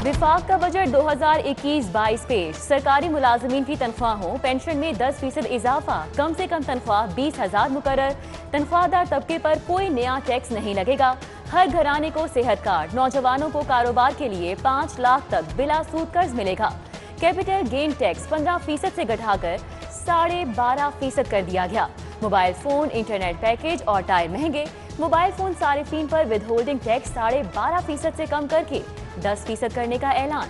विफाक का बजट 2021-22 पेश। सरकारी मुलाजमीन की तनख्वाहों पेंशन में 10% इजाफा, कम से कम तनख्वाह 20,000 मुकर्रर। तनख्वाहदार तबके पर कोई नया टैक्स नहीं लगेगा। हर घराने को सेहत कार्ड। नौजवानों को कारोबार के लिए 5 लाख तक बिला सूद कर्ज मिलेगा। कैपिटल गेन टैक्स 15% से घटाकर 12.5% कर दिया गया। मोबाइल फोन, इंटरनेट पैकेज और टायर महंगे। मोबाइल फोन सारिफीन पर विदहोल्डिंग टैक्स 12.5% से कम करके 10% करने का ऐलान।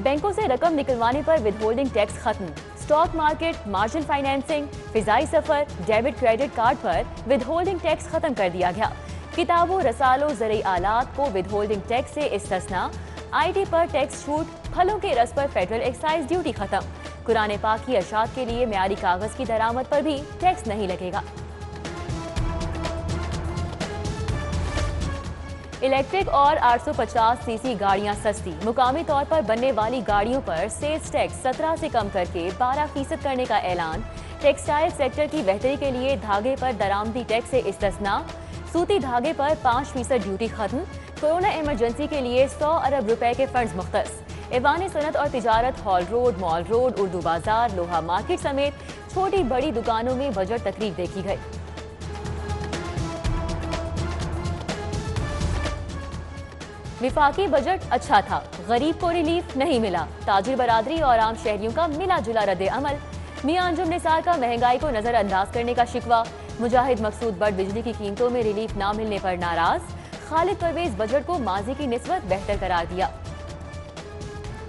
बैंकों से रकम निकलवाने पर विदहोल्डिंग टैक्स खत्म। स्टॉक मार्केट, मार्जिन फाइनेंसिंग, फिजाई सफर, डेबिट क्रेडिट कार्ड पर विदहोल्डिंग टैक्स खत्म कर दिया गया। किताबों, रसालों, ज़रूरी आलात को विदहोल्डिंग टैक्स से इस्तिस्ना। IT पर टैक्स छूट। फलों के रस पर फेडरल एक्साइज ड्यूटी खत्म। कुरान पाक की अशात के लिए म्यारी कागज की दरामद पर भी टैक्स नहीं लगेगा। इलेक्ट्रिक और 850 सीसी गाड़ियां सस्ती। मुकामी तौर पर बनने वाली गाड़ियों पर सेल्स टैक्स 17 से कम करके 12% करने का ऐलान। टेक्सटाइल सेक्टर की बेहतरी के लिए धागे पर दरामदी टैक्स से इस्तिस्ना। सूती धागे पर 5% ड्यूटी खत्म। कोरोना इमरजेंसी के लिए 100 अरब रुपए के फंड्स मुख्तस। ऐवान सनत और तिजारत, hall road, mall road, Urdu बाजार, लोहा मार्केट समेत छोटी बड़ी दुकानों में बजट तकरीब देखी गई। विफाकी बजट अच्छा था, गरीब को रिलीफ नहीं मिला। ताजिर बरादरी और आम शहरियों का मिला जुला रद्द अमल। मियां अंजुम निसार का महंगाई को नजरअंदाज करने का शिकवा। मुजाहिद मकसूद बट बिजली की कीमतों में रिलीफ ना मिलने पर नाराज। खालिद परवेज बजट को माजी की निस्बत बेहतर करार दिया।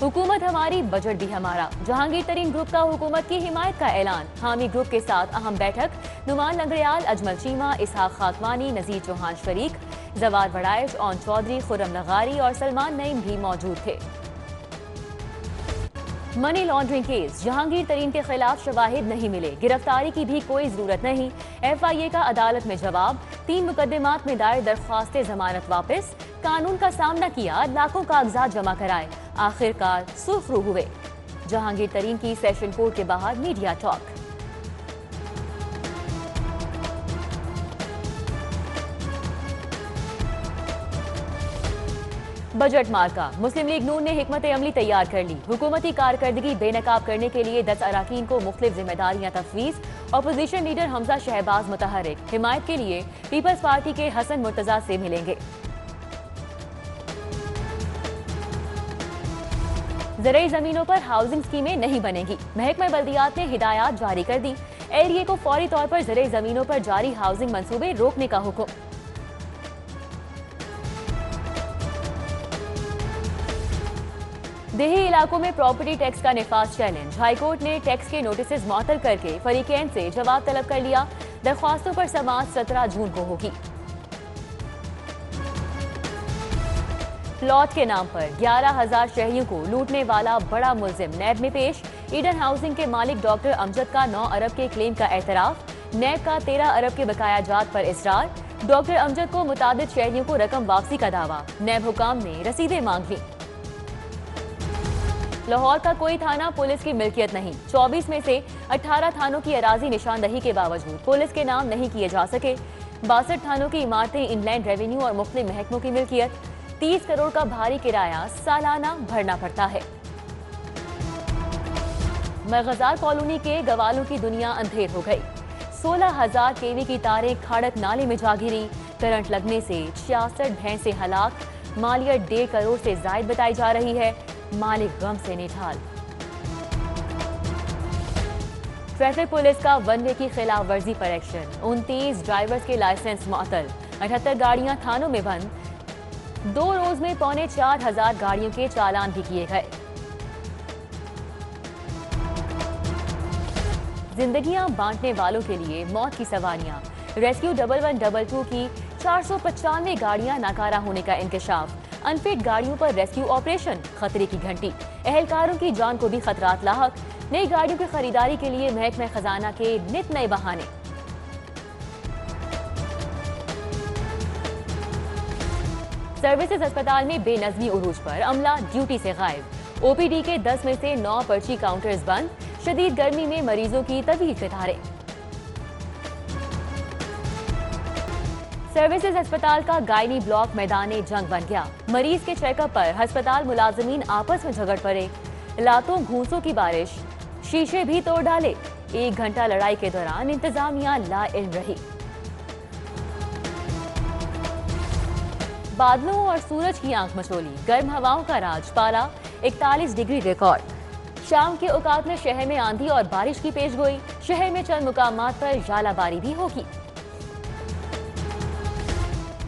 हुकूमत हमारी, बजट भी हमारा। जहांगीर तरीन ग्रुप का हुकूमत की हिमायत का ऐलान। हामी ग्रुप के साथ अहम बैठक। नुमान लंगड़ियाल, अजमल चीमा, इसहाक खाकवानी, नजीर चौहान शरीक, जवाद बड़ाइश, ओन चौधरी, खुर्रम लगारी और सलमान नईम भी मौजूद थे। Money laundering case. जहांगीर तरीन के खिलाफ शवाहिद नहीं मिले, गिरफ्तारी की भी कोई जरूरत नहीं। FIA का अदालत में जवाब। 3 मुकदमात में दायर दरख्वास्तें जमानत वापस। कानून का सामना किया, लाखों कागजात जमा कराए, आखिरकार सुर्खरू हुए। जहांगीर तरीन की सेशन कोर्ट के बाहर मीडिया टॉक। बजट मार्का। मुस्लिम लीग नून ने हिकमत अमली तैयार कर ली। हुकूमती कारकर्दगी बेनकाब करने के लिए 10 अराकीन को मुख्तलिफ जिम्मेदारियां तफवीज। अपोजिशन लीडर हमजा शहबाज मुतहरिक। हिमायत के लिए पीपल्स पार्टी के हसन मुर्तजा से मिलेंगे। ज़रूरी जमीनों पर हाउसिंग स्कीमें नहीं बनेगी। महकमा बल्दियात ने हिदायत जारी कर दी। LDA को फौरी तौर पर ज़रूरी जमीनों पर जारी हाउसिंग मंसूबे रोकने का हुक्म। देही इलाकों में प्रॉपर्टी टैक्स का निफाज चैलेंज। हाईकोर्ट ने टैक्स के नोटिस मअतल करके फरीकैन से जवाब तलब कर लिया। दरख्वास्तों पर समाअत 17 जून को होगी। प्लॉट के नाम पर 11,000 शहरियों को लूटने वाला बड़ा मुल्जिम नैब में पेश। ईडन हाउसिंग के मालिक डॉक्टर अमजद का 9 अरब के क्लेम का एतराफ। नैब का 13 अरब के बकायाजात पर इसरार। डॉक्टर अमजद को मुतादिद शहरियों को रकम वापसी का दावा। नैब हुकाम ने रसीदें मांग ली। लाहौर का कोई थाना पुलिस की मिल्कियत नहीं। 24 में से 18 थानों की अराजी निशानदही के बावजूद पुलिस के नाम नहीं किए जा सके। 62 थानों की इमारतें इनलैंड रेवेन्यू और मुख्तलिफ महकमों की मिल्कियत। 30 करोड़ का भारी किराया सालाना भरना पड़ता है। मगजार कॉलोनी के गवालों की दुनिया अंधेर हो गई। 16,000 kV की तारें खाड़क नाले में जा गिरी। करंट लगने से 66 भैंसे हलाक। मालियत 1.5 करोड़ से जायद बताई जा रही है। मालिक गम से निठाल। ट्रैफिक पुलिस का 1 वे की खिलाफ वर्जी पर एक्शन। 29 ड्राइवर्स के लाइसेंस मुअत्तल। 78 गाड़ियां थानों में बंद। 2 रोज में 4,500 गाड़ियों के चालान भी किए गए। जिंदगियां बांटने वालों के लिए मौत की सवारियां। रेस्क्यू 1122 की 495 गाड़ियां नाकारा होने का इंकशाफ। अनफिट गाड़ियों पर रेस्क्यू ऑपरेशन, खतरे की घंटी। एहलकारों की जान को भी खतरात लाहक। नई गाड़ियों की खरीदारी के लिए महकमा खजाना के नित नए बहाने। सर्विसेज अस्पताल में बेनज़मी उरूज पर अमला ड्यूटी से गायब। OPD के 10 में से 9 पर्ची काउंटर्स बंद। शदीद गर्मी में मरीजों की तवील कतारें। सर्विसेज अस्पताल का गायनी ब्लॉक मैदाने जंग बन गया। मरीज के चेकअप पर अस्पताल मुलाजिमीन आपस में झगड़ पड़े। लातों घूंसों की बारिश, शीशे भी तोड़ डाले। 1 घंटा लड़ाई के दौरान इंतजामिया लाइल्म रही। बादलों और सूरज की आंख मचोली, गर्म हवाओं का राज, पारा 41 डिग्री रिकॉर्ड। शाम के औकात में शहर में आंधी और बारिश की पेशगोई। शहर में चंद मुकामात पर जालाबारी भी होगी।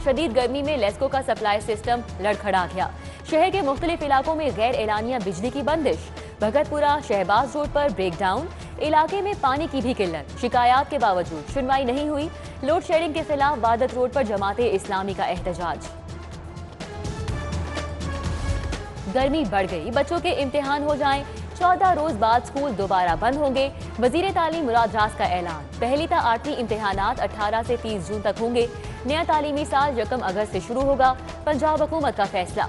शदीद गर्मी में लेस्को का सप्लाई सिस्टम लड़खड़ा गया। शहर के मुख्तलिफ इलाकों में गैर एलानिया बिजली की बंदिश। भगतपुरा शहबाज रोड पर ब्रेकडाउन, इलाके में पानी की भी किल्लत। शिकायत के बावजूद सुनवाई नहीं हुई। लोड शेडिंग के खिलाफ वादत रोड पर जमाते इस्लामी का एहतजाज। गर्मी बढ़ गई, बच्चों के इम्तिहान हो जाएं। 14 रोज बाद स्कूल दोबारा बंद होंगे। वजीर तालीम मुराद रास का ऐलान। पहली ता 8वीं इम्तिहानात 18 से 30 जून तक होंगे। नया तालीमी साल 1 अगस्त से शुरू होगा। पंजाब हुकूमत का फैसला।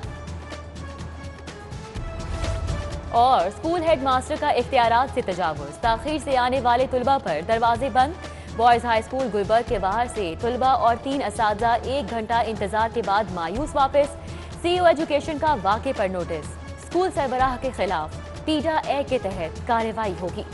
और स्कूल हेड मास्टर का इख्तियारात से तजावुज, ताखीर से आने वाले तुलबा पर दरवाजे बंद। बॉयज हाई स्कूल गुलबर्ग के बाहर से तुलबा और 3 असातिज़ा 1 घंटा इंतजार के बाद मायूस वापस। सीईओ एजुकेशन का वाक़े पर नोटिस। स्कूल सरबराह के खिलाफ पीडा एक्ट के तहत कार्रवाई होगी।